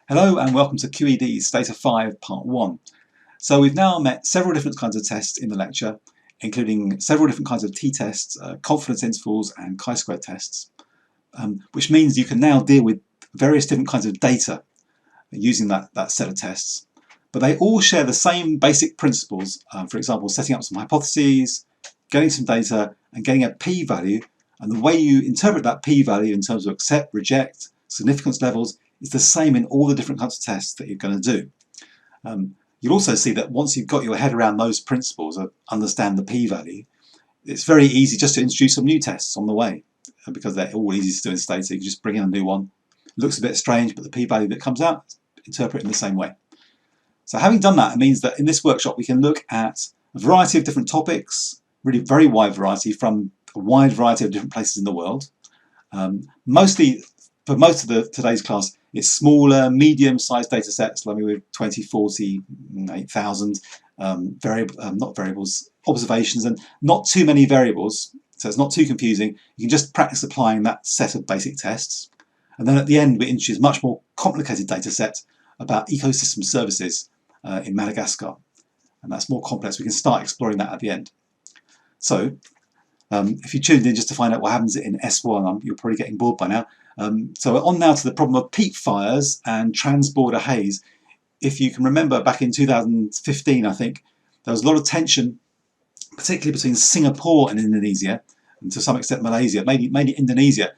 Hello and welcome to QED's Stata 5 Part 1. So we've now met several different kinds of tests in the lecture, including several different kinds of t-tests, confidence intervals and chi-square tests, which means you can now deal with various different kinds of data using that set of tests. But they all share the same basic principles, for example, setting up some hypotheses, getting some data and getting a p-value, and the way you interpret that p-value in terms of accept, reject, significance levels is the same in all the different kinds of tests that you're going to do. You'll also see that once you've got your head around those principles of understand the p-value, it's very easy just to introduce some new tests on the way, because they're all easy to do in Stata. You can just bring in a new one. It looks a bit strange, but the p-value that comes out, interpret it in the same way. So having done that, it means that in this workshop we can look at a variety of different topics, really very wide variety from a wide variety of different places in the world. Mostly, for most of today's class, it's smaller, medium-sized data sets, like with 20, 40, 8,000 not variables, observations, and not too many variables, so it's not too confusing. You can just practice applying that set of basic tests. And then at the end, we introduce a much more complicated data set about ecosystem services in Madagascar. And that's more complex. We can start exploring that at the end. So if you tuned in just to find out what happens in S1, you're probably getting bored by now. So we're on now to the problem of peat fires and transborder haze. If you can remember back in 2015, I think, there was a lot of tension, particularly between Singapore and Indonesia, and to some extent Malaysia, mainly Indonesia.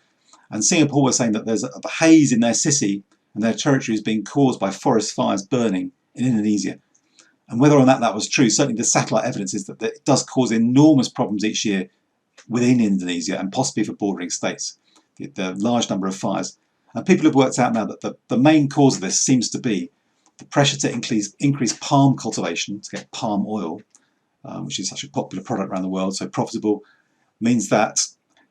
And Singapore was saying that there's a haze in their city and their territory is being caused by forest fires burning in Indonesia. And whether or not that was true, certainly the satellite evidence is that it does cause enormous problems each year within Indonesia and possibly for bordering states. The large number of fires. And people have worked out now that the main cause of this seems to be the pressure to increase palm cultivation, to get palm oil, which is such a popular product around the world, so profitable, means that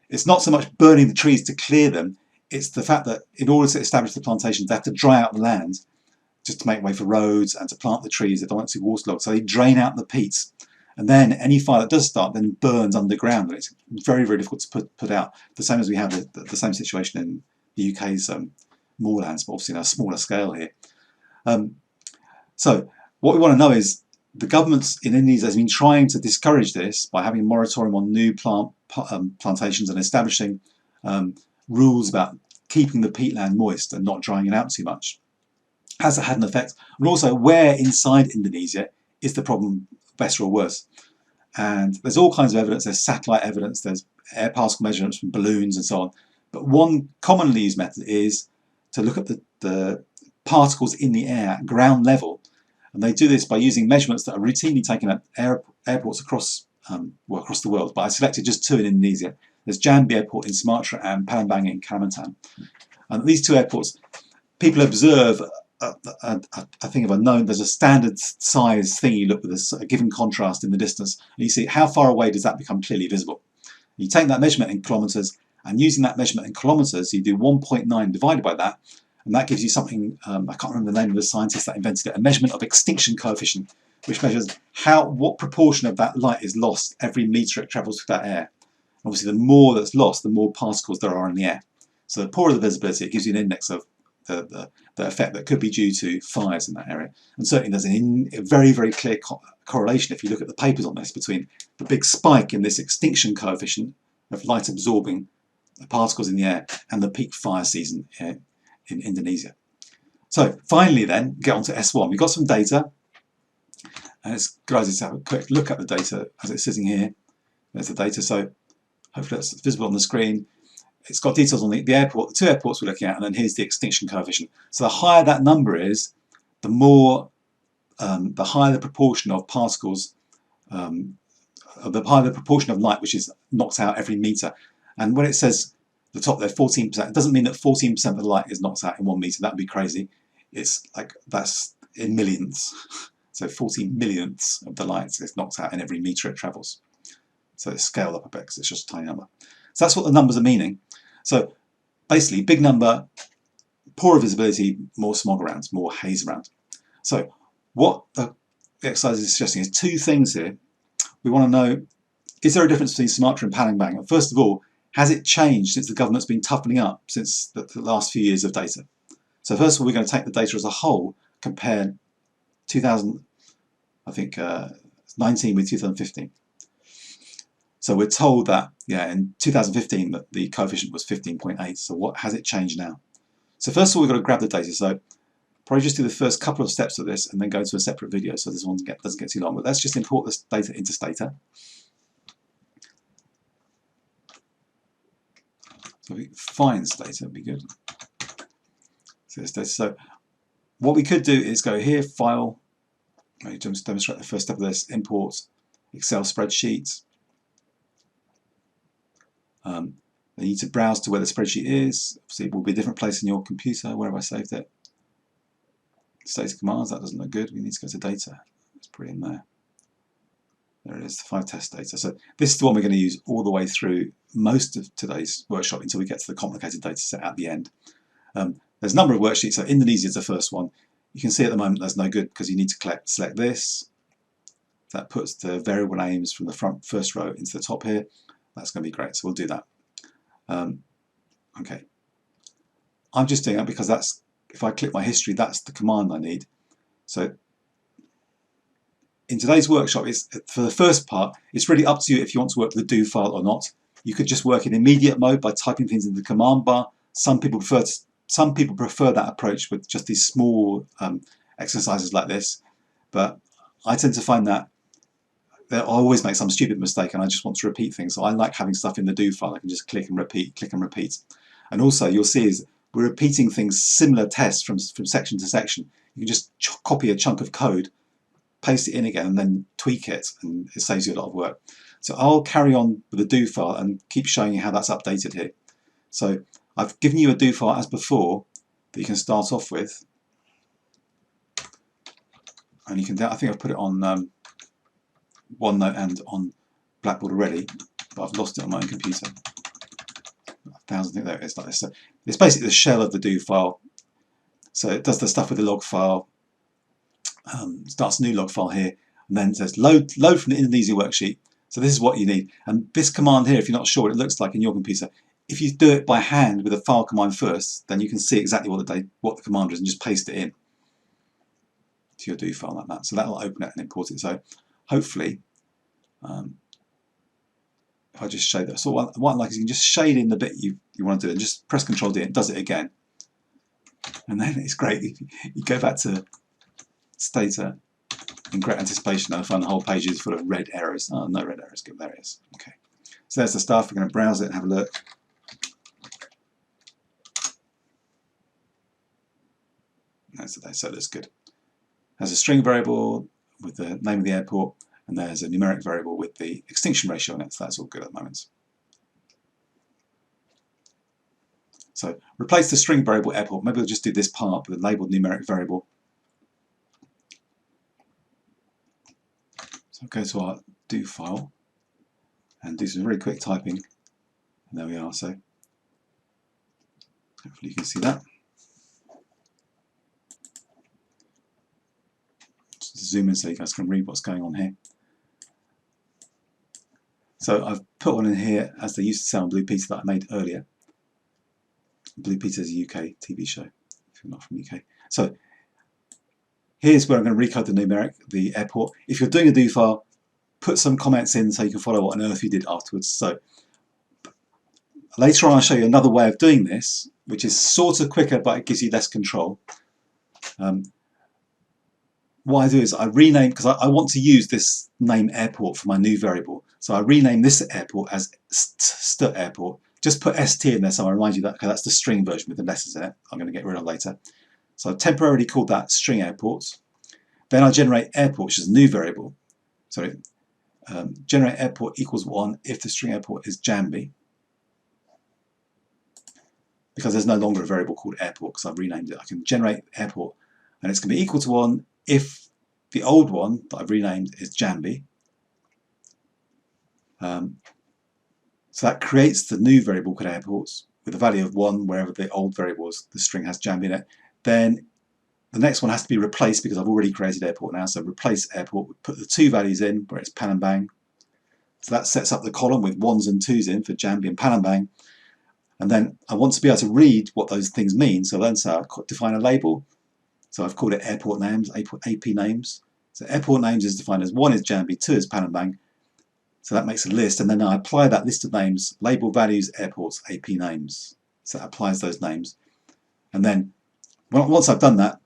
it's not so much burning the trees to clear them, it's the fact that in order to establish the plantations, they have to dry out the land just to make way for roads and to plant the trees. They don't want to be waterlogged, so they drain out the peats. And then any fire that does start then burns underground, and it's very, very difficult to put out. The same as we have the same situation in the UK's moorlands, but obviously on a smaller scale here. So what we want to know is the governments in Indonesia has been trying to discourage this by having a moratorium on new plantations and establishing rules about keeping the peatland moist and not drying it out too much. Has it had an effect? And also, where inside Indonesia is the problem better or worse? And there's all kinds of evidence. There's satellite evidence, there's air particle measurements from balloons and so on. But one commonly used method is to look at the particles in the air at ground level. And they do this by using measurements that are routinely taken at airports across the world. But I selected just two in Indonesia. There's Jambi Airport in Sumatra and Palembang in Kalimantan. And at these two airports, people observe I think there's a standard size thing you look with a given contrast in the distance, and you see how far away does that become clearly visible. You take that measurement in kilometres, and using that measurement in kilometres, you do 1.9 divided by that, and that gives you something, I can't remember the name of the scientist that invented it, a measurement of extinction coefficient, which measures what proportion of that light is lost every metre it travels through that air. Obviously, the more that's lost, the more particles there are in the air. So the poorer the visibility, it gives you an index of the effect that could be due to fires in that area. And certainly there's a very, very clear correlation if you look at the papers on this between the big spike in this extinction coefficient of light absorbing particles in the air and the peak fire season in Indonesia. So finally then, get on to S1. We've got some data, and it's good idea to have a quick look at the data as it's sitting here. There's the data, so hopefully that's visible on the screen. It's got details on the airport, the two airports we're looking at, and then here's the extinction coefficient. So the higher that number is, the higher the proportion of particles, the higher the proportion of light which is knocked out every metre. And when it says the top there, 14%, it doesn't mean that 14% of the light is knocked out in 1 metre. That would be crazy. It's like, that's in millions. So 14 millionths of the light is knocked out in every metre it travels. So it's scaled up a bit because it's just a tiny number. So that's what the numbers are meaning. So basically, big number, poorer visibility, more smog around, more haze around. So what the exercise is suggesting is two things here. We want to know, is there a difference between Sumatra and Palembang? And first of all, has it changed since the government's been toughening up since the last few years of data? So first of all, we're going to take the data as a whole, compare 2019 with 2015. So we're told that, yeah, in 2015 that the coefficient was 15.8. So what has it changed now? So first of all, we've got to grab the data. So probably just do the first couple of steps of this and then go to a separate video so this one doesn't get too long. But let's just import this data into stata. So we find stata would be good. So this data. So what we could do is go here, File. Let me just demonstrate the first step of this. Import Excel spreadsheet. You need to browse to where the spreadsheet is. Obviously, it will be a different place in your computer. Where have I saved it? Stata commands. That doesn't look good. We need to go to data. Let's put it in there. There it is, the 5 test data. So this is the one we're going to use all the way through most of today's workshop until we get to the complicated data set at the end. There's a number of worksheets. So Indonesia is the first one. You can see at the moment that's no good because you need to select this. That puts the variable names from the first row into the top here. That's going to be great. So we'll do that. Okay. I'm just doing that because that's, if I click my history, that's the command I need. So in today's workshop, for the first part, it's really up to you if you want to work with the do file or not. You could just work in immediate mode by typing things into the command bar. Some people prefer that approach with just these small exercises like this, but I tend to find that I always make some stupid mistake and I just want to repeat things. So I like having stuff in the do file. I can just click and repeat, click and repeat. And also you'll see is we're repeating things, similar tests from section to section. You can just copy a chunk of code, paste it in again and then tweak it, and it saves you a lot of work. So I'll carry on with the do file and keep showing you how that's updated here. So I've given you a do file as before that you can start off with. And you can, I think I've put it on OneNote and on Blackboard already, but I've lost it on my own computer. There it is, like this. So it's basically the shell of the do file. So it does the stuff with the log file, starts a new log file here, and then it says load from the Indonesia worksheet. So this is what you need. And this command here, if you're not sure what it looks like in your computer, if you do it by hand with a file command first, then you can see exactly what the command is and just paste it in to your do file like that. So that will open it and import it. So hopefully, if I just shade that, so what I like is you can just shade in the bit you want to do and just press Ctrl D and it does it again. And then it's great. You go back to stata in great anticipation and I find the whole page is full of red errors. Oh, no red errors, good, there it is. Okay. So there's the stuff. We're going to browse it and have a look. That's the so that's good. There's a string variable with the name of the airport, and there's a numeric variable with the extinction ratio on it, so that's all good at the moment. So replace the string variable airport. Maybe we'll just do this part with a labeled numeric variable. So I'll go to our do file and do some very quick typing. And there we are. So hopefully you can see that. Just zoom in so you guys can read what's going on here. So I've put one in here as they used to say on Blue Peter that I made earlier. Blue Peter is a UK TV show, if you're not from the UK. So here's where I'm going to recode the numeric, the airport. If you're doing a do file, put some comments in so you can follow what on earth you did afterwards. So later on I'll show you another way of doing this, which is sort of quicker, but it gives you less control. What I do is I rename, because I want to use this name airport for my new variable. So I rename this airport as st airport. Just put st in there so I remind you that, because that's the string version with the letters in it. I'm going to get rid of later. So I've temporarily called that string airport. Then I generate airport, which is a new variable. Sorry, generate airport equals 1 if the string airport is Jambi. Because there's no longer a variable called airport because I've renamed it. I can generate airport and it's going to be equal to 1 if the old one that I've renamed is Jambi. So that creates the new variable called airports with a value of 1 wherever the old variable was, the string has Jambi in it. Then the next one has to be replaced because I've already created airport now. So replace airport, put the 2 values in where it's Palembang. So that sets up the column with 1s and 2s in for Jambi and Palembang. And then I want to be able to read what those things mean. So then I define a label. So I've called it airport names, AP names. So airport names is defined as 1 is Jambi, 2 is Palembang. So that makes a list, and then I apply that list of names, label values, airports, AP names. So that applies those names. And then once I've done that,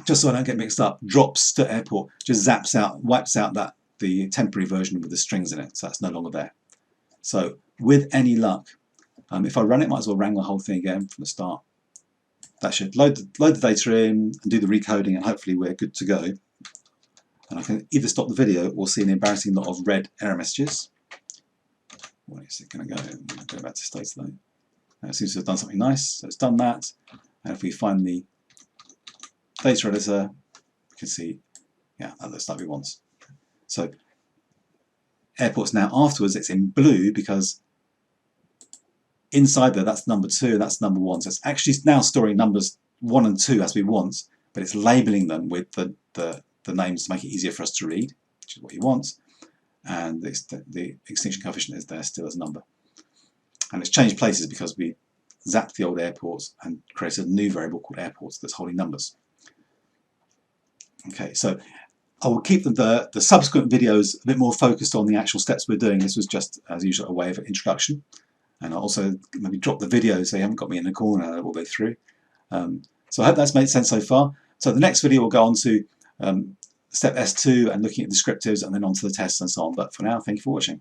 just so I don't get mixed up, drops to airport just zaps out, wipes out the temporary version with the strings in it. So that's no longer there. So with any luck, if I run it, might as well run the whole thing again from the start. That should load the data in and do the recoding, and hopefully we're good to go. And I can either stop the video or see an embarrassing lot of red error messages. Where is it going to go? Go back to stata though. It seems to have done something nice. So it's done that. And if we find the data editor, we can see, yeah, that looks like we want. So airports now afterwards, it's in blue because inside there, that's number 2 and that's number 1. So it's actually now storing numbers 1 and 2 as we want, but it's labeling them with the names to make it easier for us to read, which is what you want. And the extinction coefficient is there still as a number. And it's changed places because we zapped the old airports and created a new variable called airports that's holding numbers. Okay, so I will keep the subsequent videos a bit more focused on the actual steps we're doing. This was just, as usual, a way of introduction. And I'll also maybe drop the video so you haven't got me in the corner all the way through. So I hope that's made sense so far. So the next video will go on to step S2 and looking at descriptives, and then on to the tests and so on. But for now, thank you for watching.